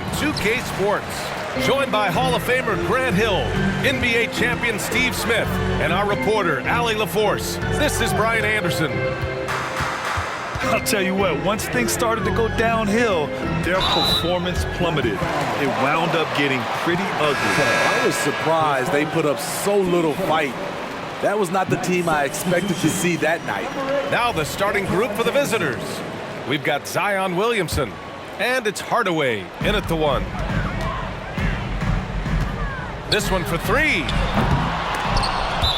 on 2K Sports. Joined by Hall of Famer Grant Hill, NBA champion Steve Smith, and our reporter, Allie LaForce. This is Brian Anderson. I'll tell you what, once things started to go downhill, their performance plummeted. It wound up getting pretty ugly. I was surprised they put up so little fight. That was not the team I expected to see that night. Now the starting group for the visitors. We've got Zion Williamson, and it's Hardaway in at the one. This one for three.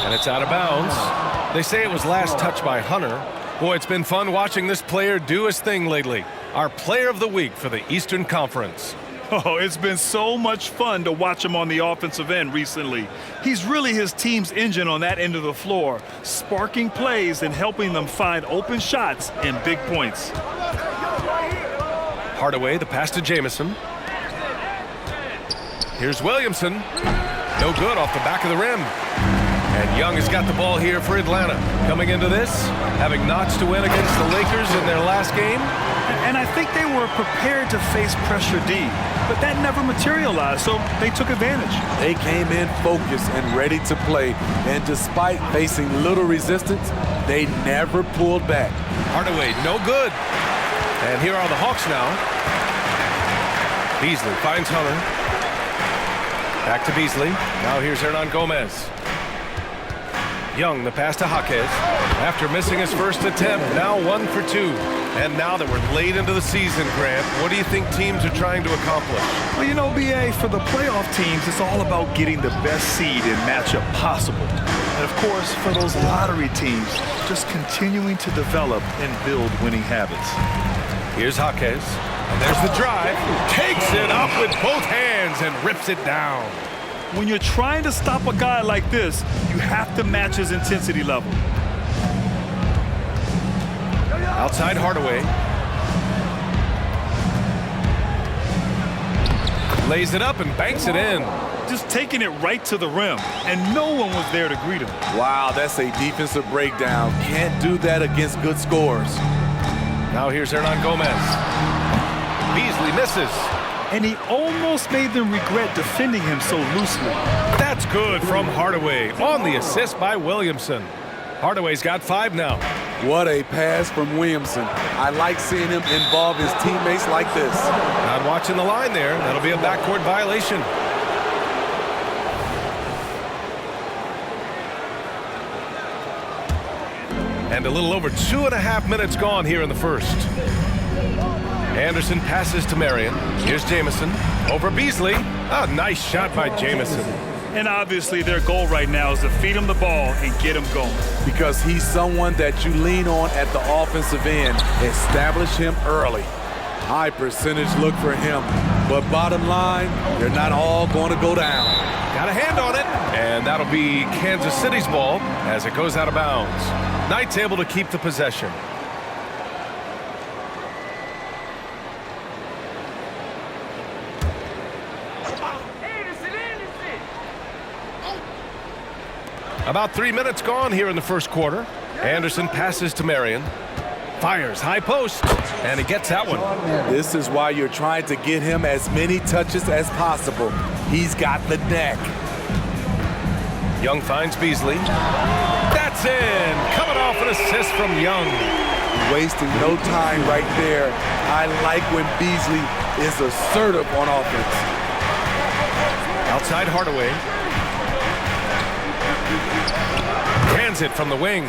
And it's out of bounds. They say it was last touched by Hunter. Boy, it's been fun watching this player do his thing lately. Our player of the week for the Eastern Conference. Oh, it's been so much fun to watch him on the offensive end recently. He's really his team's engine on that end of the floor, sparking plays and helping them find open shots and big points. Hardaway, the pass to Jamison. Here's Williamson. No good off the back of the rim. And Young has got the ball here for Atlanta. Coming into this, having notched to win against the Lakers in their last game. And I think they were prepared to face pressure D, but that never materialized, so they took advantage. They came in focused and ready to play, and despite facing little resistance, they never pulled back. Hardaway, no good. And here are the Hawks now. Beasley finds Hunter. Back to Beasley. Now here's Hernan Gomez. Young, the pass to Jaquez. After missing his first attempt, now 1 for 2. And now that we're late into the season, Grant, what do you think teams are trying to accomplish? Well, you know, BA, for the playoff teams, it's all about getting the best seed and matchup possible. And, of course, for those lottery teams, just continuing to develop and build winning habits. Here's Jaquez. And there's the drive. Takes it up with both hands and rips it down. When you're trying to stop a guy like this, you have to match his intensity level. Outside Hardaway. Lays it up and banks it in. Just taking it right to the rim, and no one was there to greet him. Wow, that's a defensive breakdown. Can't do that against good scores. Now here's Hernan Gomez. Beasley misses. And he almost made them regret defending him so loosely. That's good from Hardaway on the assist by Williamson. Hardaway's got 5 now. What a pass from Williamson. I like seeing him involve his teammates like this. Not watching the line there. That'll be a backcourt violation. And a little over 2.5 minutes gone here in the first. Anderson passes to Marion. Here's Jamison over Beasley. A nice shot by Jamison. And obviously their goal right now is to feed him the ball and get him going. Because he's someone that you lean on at the offensive end. Establish him early. High percentage look for him. But bottom line, they're not all going to go down. Got a hand on it. And that'll be Kansas City's ball as it goes out of bounds. Knight's able to keep the possession. About 3 minutes gone here in the first quarter. Anderson passes to Marion. Fires high post, and he gets that one. This is why you're trying to get him as many touches as possible. He's got the neck. Young finds Beasley. That's in. Coming off an assist from Young. Wasting no time right there. I like when Beasley is assertive on offense. Outside Hardaway. Hands it from the wing.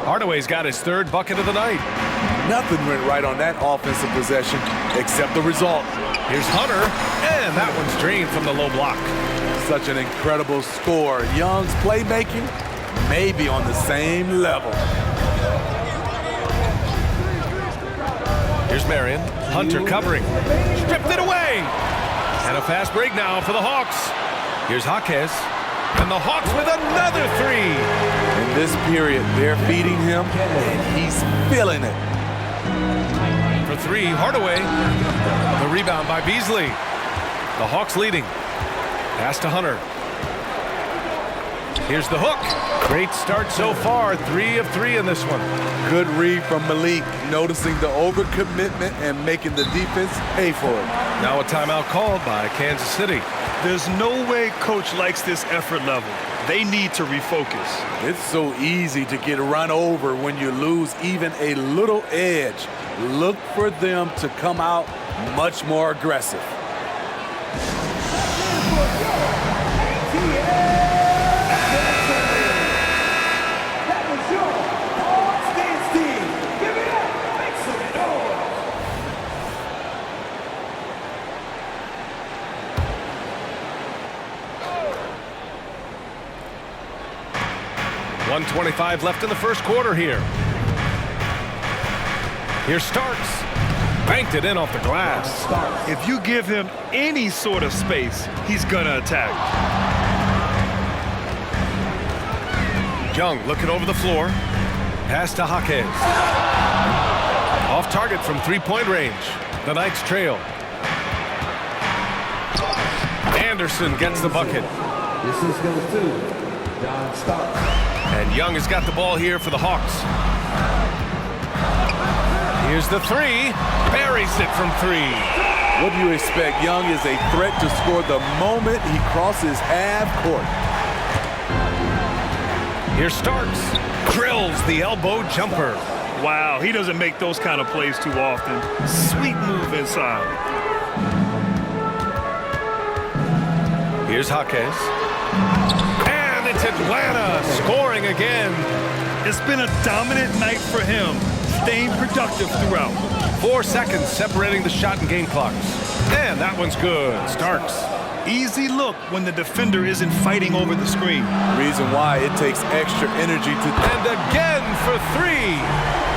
Hardaway's got his 3rd bucket of the night. Nothing went right on that offensive possession except the result. Here's Hunter, and that one's drained from the low block. Such an incredible score. Young's playmaking may be on the same level. Here's Marion. Hunter covering. Stripped it away. And a fast break now for the Hawks. Here's Jaquez. And the Hawks with another 3. In this period, they're feeding him, and he's feeling it. For 3, Hardaway. The rebound by Beasley. The Hawks leading. Pass to Hunter. Here's the hook. Great start so far. 3 of 3 in this one. Good read from Malik, noticing the overcommitment and making the defense pay for it. Now a timeout called by Kansas City. There's no way coach likes this effort level. They need to refocus. It's so easy to get run over when you lose even a little edge. Look for them to come out much more aggressive. .125 left in the first quarter here. Here's Starks. Banked it in off the glass. If you give him any sort of space, he's gonna attack. Young looking over the floor. Pass to Jaquez. Off target from three-point range. The Knights trail. Anderson gets the bucket. This is goes to John Starks. And Young has got the ball here for the Hawks. Here's the three. Buries it from 3. What do you expect? Young is a threat to score the moment he crosses half court. Here's Starks. Drills the elbow jumper. Wow, he doesn't make those kind of plays too often. Sweet move inside. Here's Jaquez. And it's Atlanta scoring again. It's been a dominant night for him, staying productive throughout. 4 seconds separating the shot and game clocks. And that one's good. Starks. Easy look when the defender isn't fighting over the screen. Reason why it takes extra energy to... And again for 3.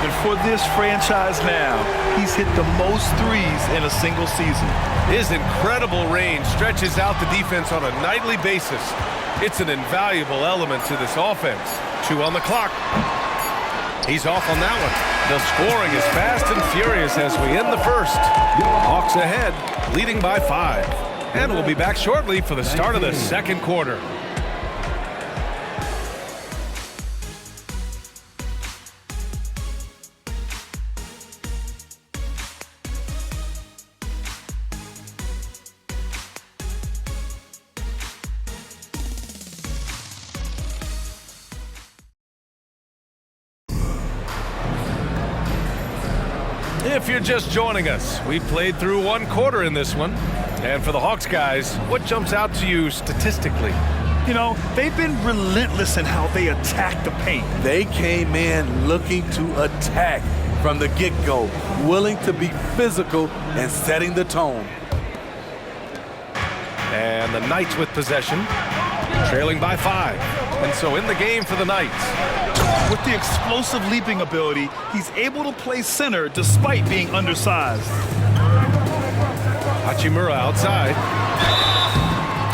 And for this franchise now, he's hit the most threes in a single season. His incredible range stretches out the defense on a nightly basis. It's an invaluable element to this offense. 2 on the clock. He's off on that one. The scoring is fast and furious as we end the first. Hawks ahead, leading by 5. And we'll be back shortly for the start of the second quarter. If you're just joining us, we played through 1 quarter in this one. And for the Hawks guys, what jumps out to you statistically? You know, they've been relentless in how they attack the paint. They came in looking to attack from the get-go, willing to be physical and setting the tone. And the Knights with possession, trailing by 5. And so in the game for the Knights. With the explosive leaping ability, he's able to play center despite being undersized. Hachimura outside.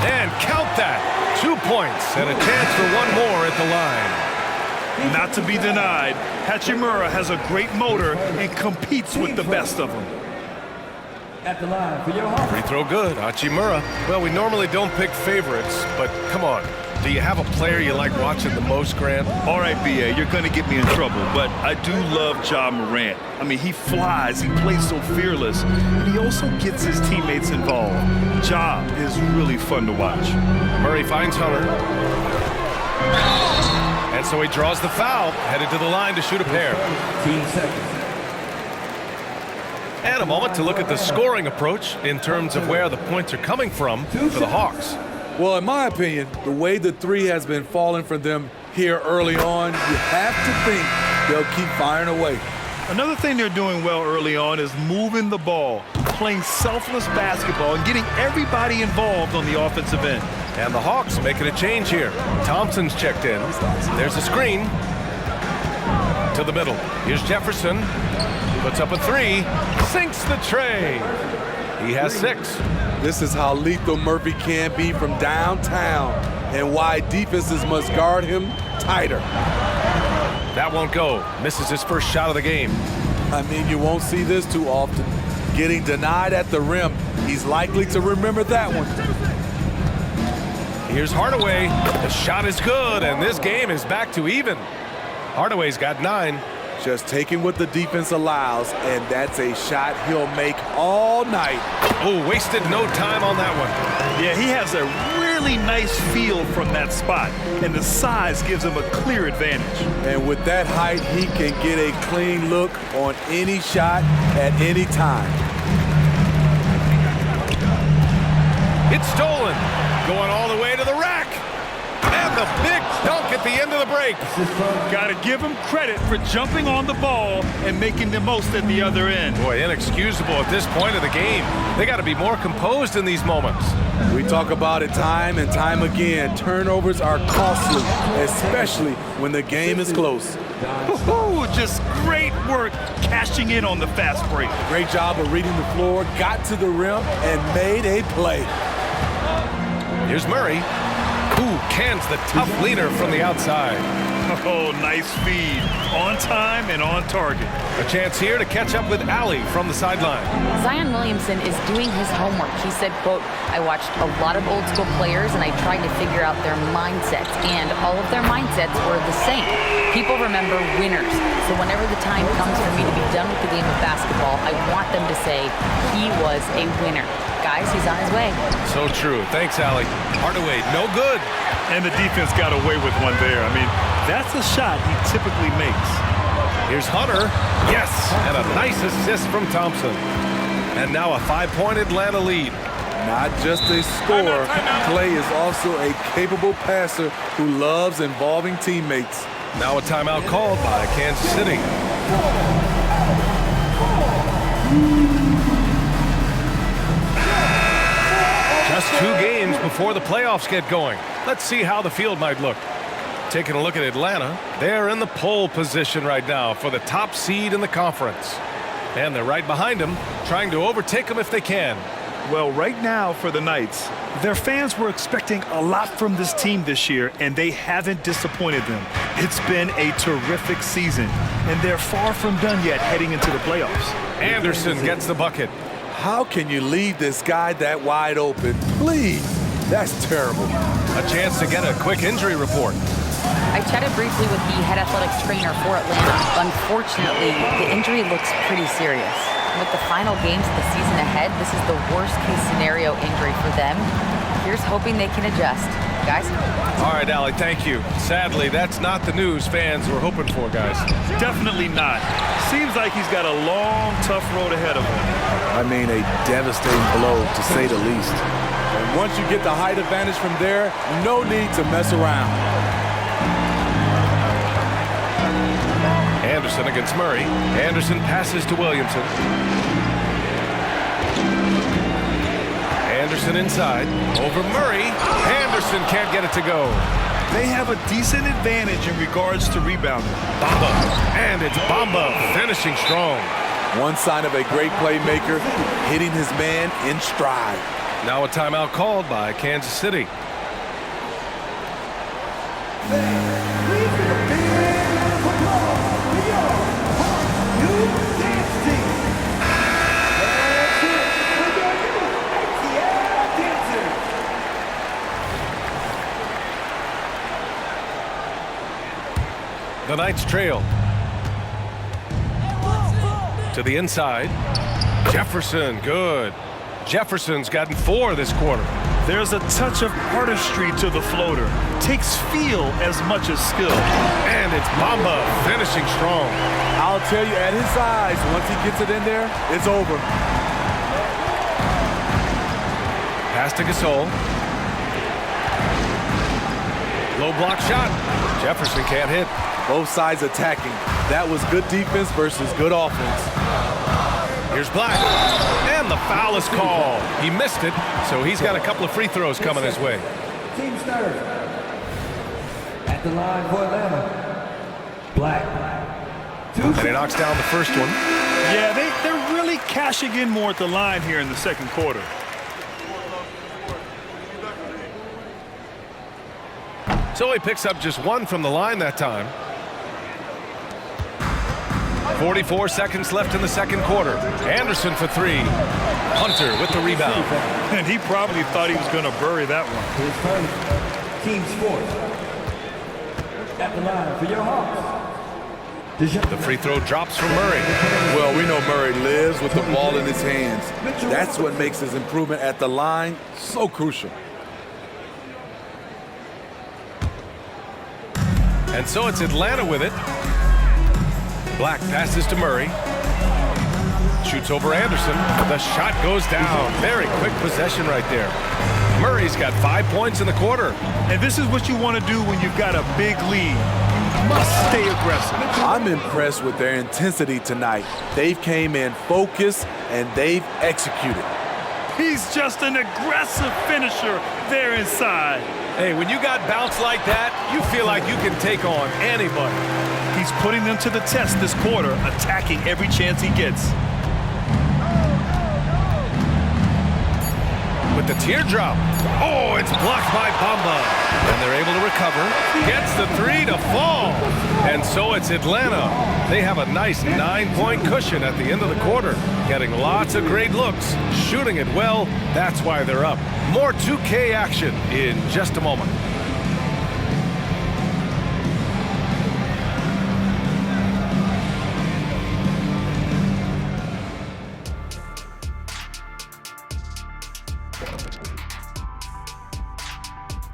And count that. 2 points and a chance for 1 more at the line. Not to be denied, Hachimura has a great motor and competes with the best of them. At the line for your Hawks. Free throw good, Hachimura. Well, we normally don't pick favorites, but come on. Do you have a player you like watching the most, Grant? All right, B.A., you're going to get me in trouble, but I do love Ja Morant. I mean, he flies, he plays so fearless, and he also gets his teammates involved. Ja is really fun to watch. Murray finds Hunter. And so he draws the foul, headed to the line to shoot a pair. 15 seconds. And a moment to look at the scoring approach in terms of where the points are coming from for the Hawks. Well, in my opinion, the way the 3 has been falling for them here early on, you have to think they'll keep firing away. Another thing they're doing well early on is moving the ball, playing selfless basketball, and getting everybody involved on the offensive end. And the Hawks making a change here. Thompson's checked in. There's a screen. To the middle. Here's Jefferson. Puts up a 3. Sinks the tray. He has 6. This is how lethal Murphy can be from downtown and why defenses must guard him tighter. That won't go. Misses his first shot of the game. I mean, you won't see this too often. Getting denied at the rim, he's likely to remember that one. Here's Hardaway. The shot is good, and this game is back to even. Hardaway's got 9. Just taking what the defense allows, and that's a shot he'll make all night. Oh, wasted no time on that one. Yeah, he has a really nice feel from that spot, and the size gives him a clear advantage. And with that height, he can get a clean look on any shot at any time. It's stolen. Going all the way to the rack. And the big dunk at the end of the break. Got to give him credit for jumping on the ball and making the most at the other end. Boy, inexcusable at this point of the game. They got to be more composed in these moments. We talk about it time and time again. Turnovers are costly, especially when the game is close. Ooh, just great work cashing in on the fast break. Great job of reading the floor, got to the rim, and made a play. Here's Murray. Ooh, cans the tough leaner from the outside. Oh, nice feed. On time and on target. A chance here to catch up with Allie from the sideline. Zion Williamson is doing his homework. He said, quote, "I watched a lot of old school players and I tried to figure out their mindsets, and all of their mindsets were the same. People remember winners. So whenever the time comes for me to be done with the game of basketball, I want them to say he was a winner." Guys, he's on his way. So true. Thanks, Allie. Hardaway, no good. And the defense got away with one there. I mean, that's a shot he typically makes. Here's Hunter. Yes, and a nice assist from Thompson. And now a 5-point Atlanta lead. Not just a scorer, Clay is also a capable passer who loves involving teammates. Now a timeout called by Kansas City. Just 2 games before the playoffs get going. Let's see how the field might look. Taking a look at Atlanta, they're in the pole position right now for the top seed in the conference. And they're right behind them, trying to overtake them if they can. Well, right now for the Knights, their fans were expecting a lot from this team this year, and they haven't disappointed them. It's been a terrific season, and they're far from done yet heading into the playoffs. Anderson gets the bucket. How can you leave this guy that wide open? Please, that's terrible. A chance to get a quick injury report. I chatted briefly with the head athletic trainer for Atlanta. Unfortunately, the injury looks pretty serious. With the final games of the season ahead, this is the worst-case scenario injury for them. Here's hoping they can adjust. Guys? All right, Allie, thank you. Sadly, that's not the news fans were hoping for, guys. Definitely not. Seems like he's got a long, tough road ahead of him. I mean, a devastating blow, to say the least. And once you get the height advantage from there, no need to mess around. Anderson against Murray. Anderson passes to Williamson. Anderson inside. Over Murray. Anderson can't get it to go. They have a decent advantage in regards to rebounding. Bamba. And it's Bamba finishing strong. One sign of a great playmaker, hitting his man in stride. Now a timeout called by Kansas City. The Knights trail. To the inside. Jefferson, good. Jefferson's gotten 4 this quarter. There's a touch of artistry to the floater. Takes feel as much as skill. And it's Bamba finishing strong. I'll tell you, at his size, once he gets it in there, it's over. Pass to Gasol. Low block shot. Jefferson can't hit. Both sides attacking. That was good defense versus good offense. Here's Black. And the foul is called. He missed it, so he's got a couple of free throws coming his way. Team starter. At the line for Atlanta. Black. And he knocks down the first one. Yeah, they're really cashing in more at the line here in the second quarter. So he picks up just 1 from the line that time. 44 seconds left in the second quarter. Anderson for 3. Hunter with the rebound. And he probably thought he was going to bury that one. His first, team sport. At the line for your Hawks. The free throw drops from Murray. Well, we know Murray lives with the ball in his hands. That's what makes his improvement at the line so crucial. And so it's Atlanta with it. Black passes to Murray. Shoots over Anderson. The shot goes down. Very quick possession right there. Murray's got 5 points in the quarter. And this is what you want to do when you've got a big lead. Must stay aggressive. I'm impressed with their intensity tonight. They've came in focused and they've executed. He's just an aggressive finisher there inside. Hey, when you got bounce like that, you feel like you can take on anybody. He's putting them to the test this quarter, attacking every chance he gets. With the teardrop. Oh, it's blocked by Bamba. And they're able to recover. Gets the three to fall. And so it's Atlanta. They have a nice 9-point cushion at the end of the quarter. Getting lots of great looks. Shooting it well. That's why they're up. More 2K action in just a moment.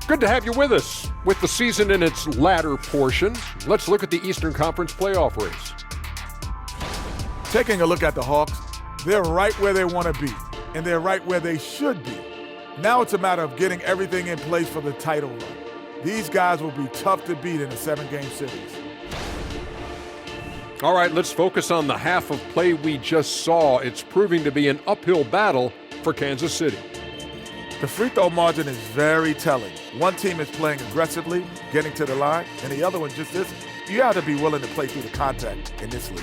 Good to have you with us. With the season in its latter portion, let's look at the Eastern Conference playoff race. Taking a look at the Hawks, they're right where they want to be, and they're right where they should be. Now it's a matter of getting everything in place for the title run. These guys will be tough to beat in a 7-game series. All right, let's focus on the half of play we just saw. It's proving to be an uphill battle for Kansas City. The free throw margin is very telling. One team is playing aggressively, getting to the line, and the other one just isn't. You have to be willing to play through the contact in this league.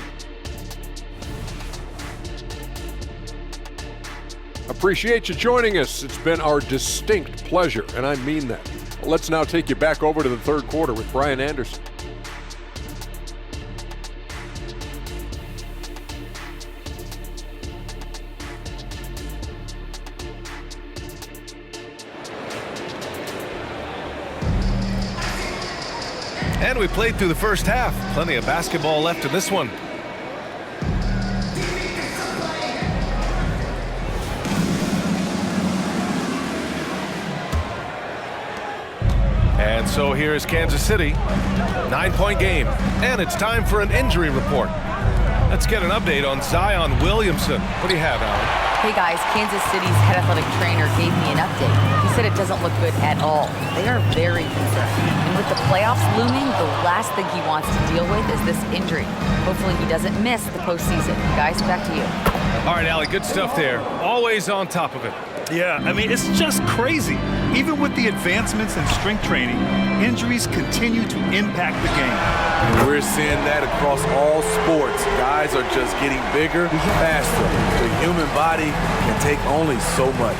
Appreciate you joining us. It's been our distinct pleasure, and I mean that. Let's now take you back over to the third quarter with Brian Anderson. And we played through the first half. Plenty of basketball left in this one. And so here is Kansas City. 9-point game. And it's time for an injury report. Let's get an update on Zion Williamson. What do you have, Alan? Hey guys, Kansas City's head athletic trainer gave me an update. He said it doesn't look good at all. They are very concerned. And with the playoffs looming, the last thing he wants to deal with is this injury. Hopefully he doesn't miss the postseason. Guys, back to you. All right, Allie, good stuff there. Always on top of it. Yeah, I mean, it's just crazy. Even with the advancements in strength training, injuries continue to impact the game. And we're seeing that across all sports. Guys are just getting bigger, faster. The human body can take only so much.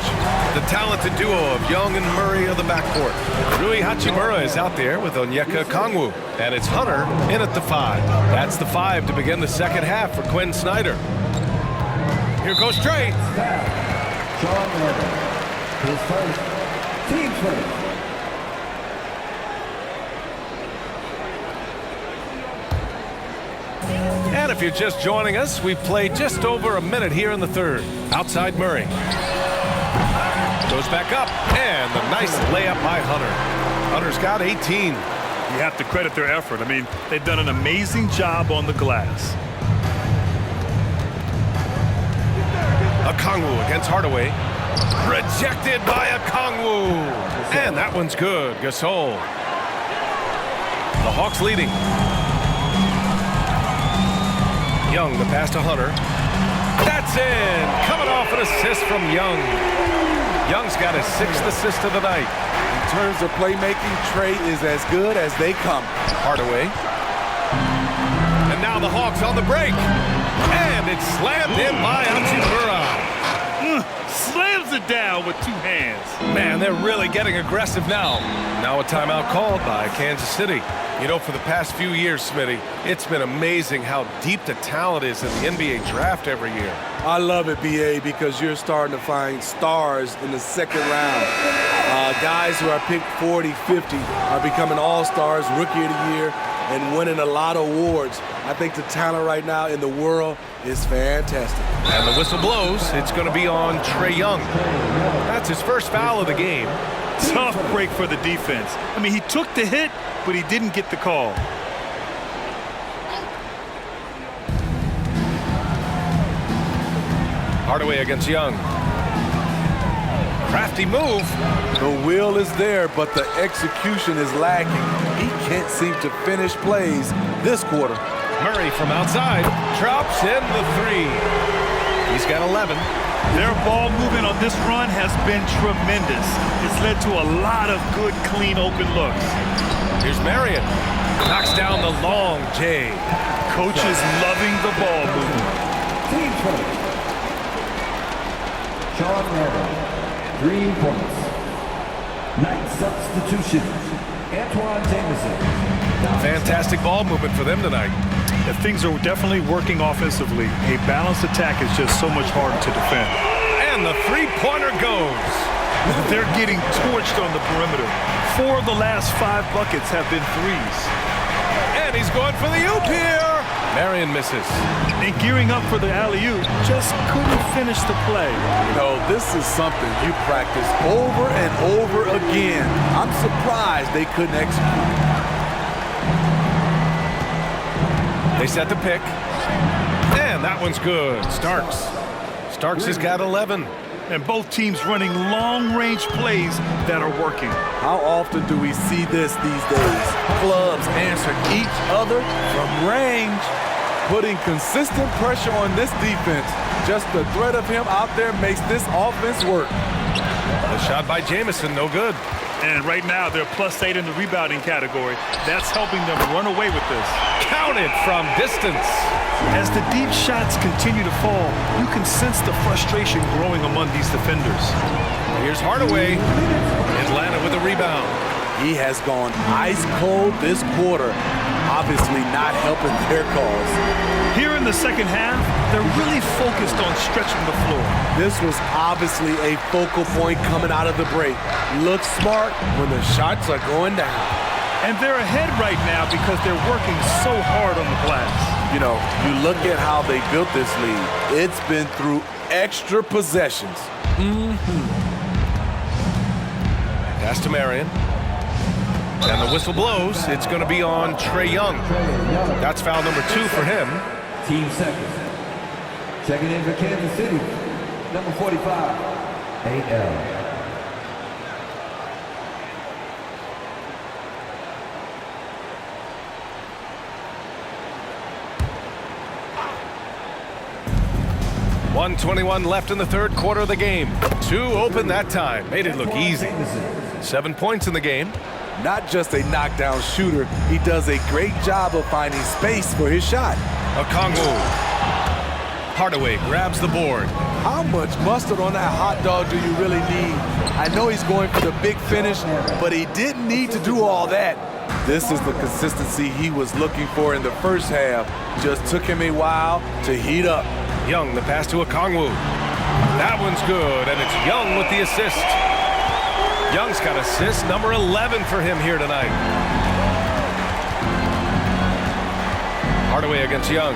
The talented duo of Young and Murray of the backcourt. Rui Hachimura is out there with Onyeka Okongwu. And it's Hunter in at the 5. That's the 5 to begin the second half for Quinn Snyder. Here goes Trey. Sean Murray. His first, team first. And if you're just joining us, we've played just over a minute here in the third. Outside Murray. Goes back up, and the nice layup by Hunter. Hunter's got 18. You have to credit their effort. I mean, they've done an amazing job on the glass. Okongwu against Hardaway. Rejected by Okongwu. And that one's good. Gasol. The Hawks leading. Young, the pass to Hunter. That's in. Coming off an assist from Young. Young's got his 6th assist of the night. In terms of playmaking, Trey is as good as they come. Hardaway. And now the Hawks on the break. And it's slammed in by Hachimura. slams it down with 2 hands. Man, they're really getting aggressive now. Now a timeout called by Kansas City. You know, for the past few years, Smitty, it's been amazing how deep the talent is in the NBA draft every year. I love it, BA, because you're starting to find stars in the second round. Guys who are picked 40, 50 are becoming all-stars, rookie of the year, and winning a lot of awards. I think the talent right now in the world is fantastic. And the whistle blows. It's going to be on Trae Young. That's his first foul of the game. Tough break for the defense. I mean, he took the hit, but he didn't get the call. Hardaway against Young. Crafty move. The will is there, but the execution is lacking. He can't seem to finish plays this quarter. Murray from outside drops in the 3. He's got 11. Their ball movement on this run has been tremendous. It's led to a lot of good, clean, open looks. Here's Marion. Knocks down the long J. Coach is loving the ball movement. Team coach. Sean Marion, 3 points. Night substitution. Antoine Jameson. Fantastic ball movement for them tonight. Things are definitely working offensively. A balanced attack is just so much harder to defend. And the 3-pointer goes. They're getting torched on the perimeter. 4 of the last 5 buckets have been threes. And he's going for the oop here. Marion misses. And gearing up for the alley-oop, just couldn't finish the play. You know, this is something you practice over and over again. I'm surprised they couldn't execute. They set the pick. And that one's good. Starks has got 11. And both teams running long-range plays that are working. How often do we see this these days? Clubs answer each other from range, putting consistent pressure on this defense. Just the threat of him out there makes this offense work. The shot by Jamison, no good. And right now, they're +8 in the rebounding category. That's helping them run away with this. Counted from distance. As the deep shots continue to fall, you can sense the frustration growing among these defenders. Here's Hardaway. Atlanta with a rebound. He has gone ice cold this quarter, obviously not helping their cause. Here in the second half, they're really focused on stretching the floor. This was obviously a focal point coming out of the break. Look smart when the shots are going down. And they're ahead right now because they're working so hard on the glass. You know, you look at how they built this lead. It's been through extra possessions. Pass to Marion. And the whistle blows. It's going to be on Trae Young. That's foul number 2 for him. Team second. Checking in for Kansas City. Number 45. AL. .121 left in the third quarter of the game. 2 open that time. Made it look easy. 7 points in the game. Not just a knockdown shooter, he does a great job of finding space for his shot. Okongwu. Hardaway grabs the board. How much mustard on that hot dog do you really need? I know he's going for the big finish, but he didn't need to do all that. This is the consistency he was looking for in the first half. Just took him a while to heat up. Young, the pass to Okongwu. That one's good, and it's Young with the assist. Young's got assist number 11 for him here tonight. Hardaway against Young.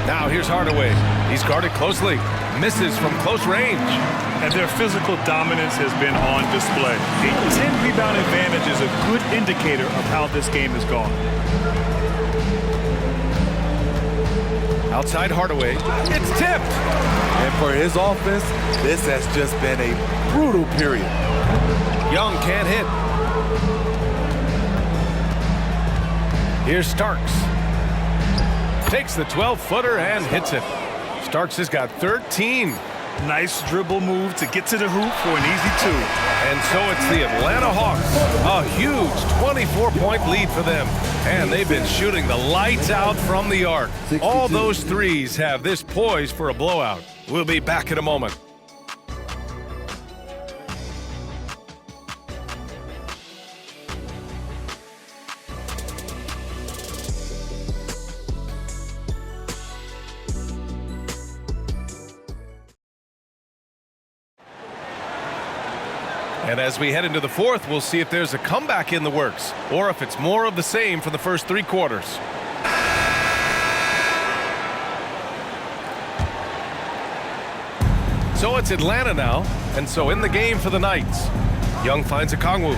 Now here's Hardaway. He's guarded closely. Misses from close range. And their physical dominance has been on display. A 10-rebound advantage is a good indicator of how this game has gone. Outside Hardaway. It's tipped. And for his offense, this has just been a brutal period. Young can't hit. Here's Starks. Takes the 12-footer and hits it. Starks has got 13. Nice dribble move to get to the hoop for an easy 2. And so it's the Atlanta Hawks. A huge 24-point lead for them. And they've been shooting the lights out from the arc. All those threes have this poised for a blowout. We'll be back in a moment. And as we head into the fourth, we'll see if there's a comeback in the works or if it's more of the same for the first 3 quarters. So it's Atlanta now, and so in the game for the Knights. Young finds a Kongwu.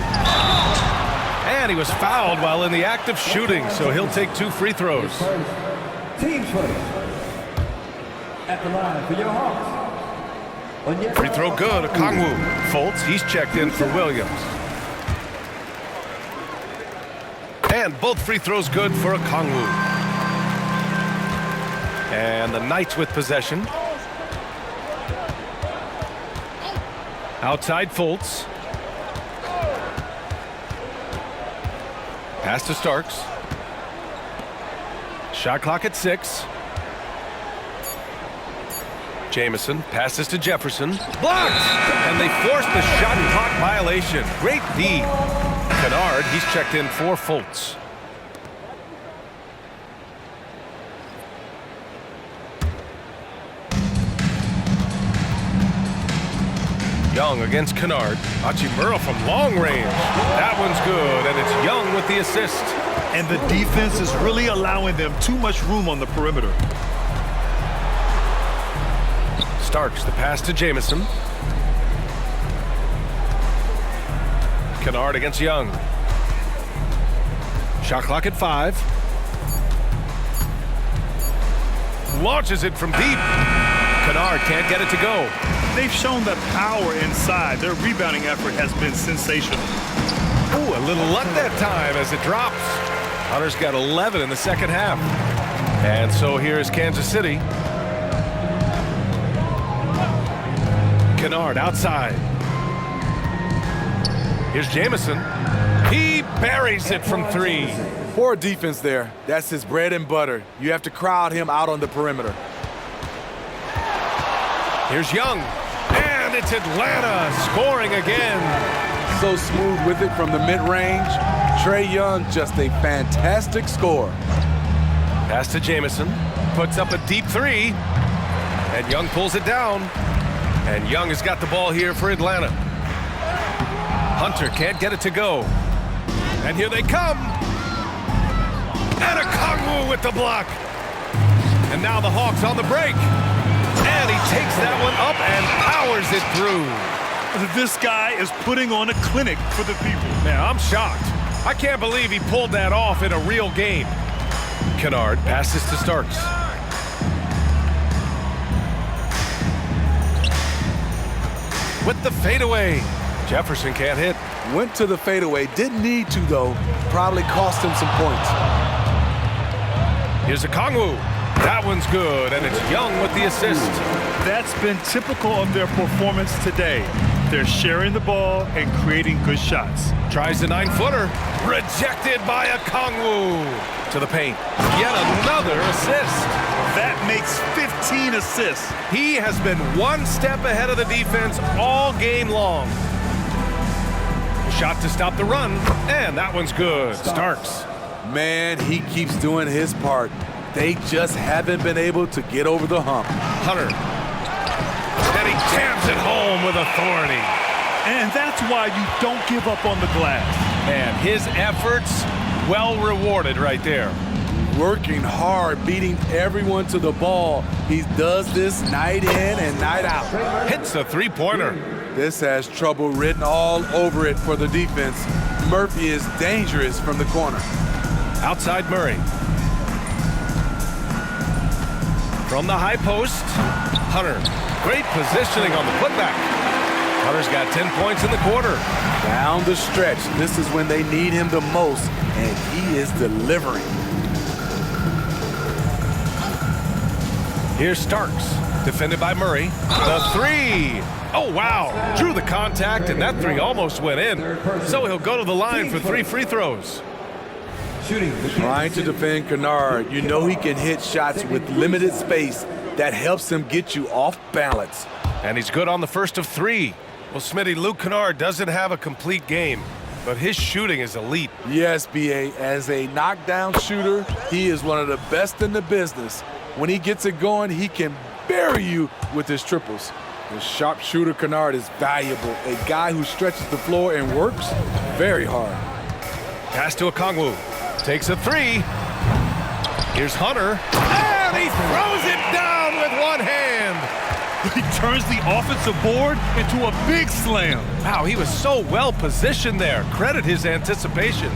And he was fouled while in the act of shooting, so he'll take 2 free throws. Team first. At the line for your Hawks. Free throw good, Kongwu. Fultz, he's checked in for Williams. And both free throws good for Kongwu. And the Knights with possession. Outside Fultz. Pass to Starks. Shot clock at 6. Jamison passes to Jefferson. Blocked! And they forced the shot clock violation. Great D. Kennard, he's checked in for Fultz. Young against Kennard. Hachimura from long range. That one's good, and it's Young with the assist. And the defense is really allowing them too much room on the perimeter. Starks, the pass to Jamison. Kennard against Young. Shot clock at 5. Launches it from deep. Kennard can't get it to go. They've shown the power inside. Their rebounding effort has been sensational. Ooh, a little luck that time as it drops. Hunter's got 11 in the second half. And so here's Kansas City. Kennard outside. Here's Jamison. He buries it from 3. Poor defense there. That's his bread and butter. You have to crowd him out on the perimeter. Here's Young. And it's Atlanta scoring again. So smooth with it from the mid-range. Trae Young, just a fantastic scorer. Pass to Jamison. Puts up a deep 3. And Young pulls it down. And Young has got the ball here for Atlanta. Hunter can't get it to go. And here they come. And a Kongwu with the block. And now the Hawks on the break. And he takes that one up and powers it through. This guy is putting on a clinic for the people. Man, I'm shocked. I can't believe he pulled that off in a real game. Kennard passes to Starks. With the fadeaway. Jefferson can't hit. Went to the fadeaway. Didn't need to, though. Probably cost him some points. Here's a Kongwu. That one's good, and it's Young with the assist. That's been typical of their performance today. They're sharing the ball and creating good shots. Tries the 9-footer. Rejected by a Kongwu. To the paint. Yet another assist. That makes 15 assists. He has been one step ahead of the defense all game long. Shot to stop the run, and that one's good. Starks. Man, he keeps doing his part. They just haven't been able to get over the hump. Hunter. And he jams it home with authority. And that's why you don't give up on the glass. And his efforts well rewarded right there. Working hard, beating everyone to the ball. He does this night in and night out. Hits a 3-pointer. This has trouble written all over it for the defense. Murphy is dangerous from the corner. Outside Murray. From the high post, Hunter. Great positioning on the putback. Hunter's got 10 points in the quarter. Down the stretch, this is when they need him the most, and he is delivering. Here's Starks. Defended by Murray. The three. Oh, wow. Drew the contact, and that three almost went in. So he'll go to the line for 3 free throws. Shooting. Trying to defend Kennard. You know he can hit shots with limited space. That helps him get you off balance. And he's good on the first of 3. Well, Smitty, Luke Kennard doesn't have a complete game, but his shooting is elite. Yes, B.A. As a knockdown shooter, he is one of the best in the business. When he gets it going, he can bury you with his triples. The sharpshooter Kennard is valuable. A guy who stretches the floor and works very hard. Pass to Okongwu. Takes a 3. Here's Hunter. And he throws it down with one hand. He turns the offensive board into a big slam. Wow, he was so well positioned there. Credit his anticipation.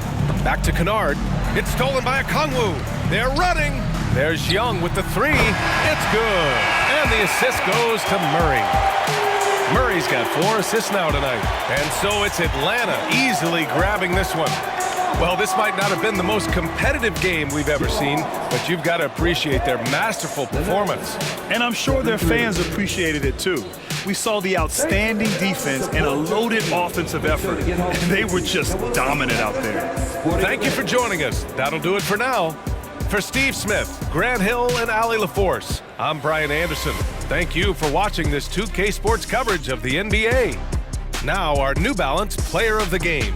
Back to Kennard. It's stolen by Okongwu. They're running. There's Young with the 3. It's good. And the assist goes to Murray. Murray's got 4 assists now tonight. And so it's Atlanta easily grabbing this one. Well, this might not have been the most competitive game we've ever seen, but you've got to appreciate their masterful performance. And I'm sure their fans appreciated it too. We saw the outstanding defense and a loaded offensive effort, and they were just dominant out there. Thank you for joining us. That'll do it for now. For Steve Smith, Grant Hill, and Allie LaForce, I'm Brian Anderson. Thank you for watching this 2K Sports coverage of the NBA. Now, our New Balance Player of the Game.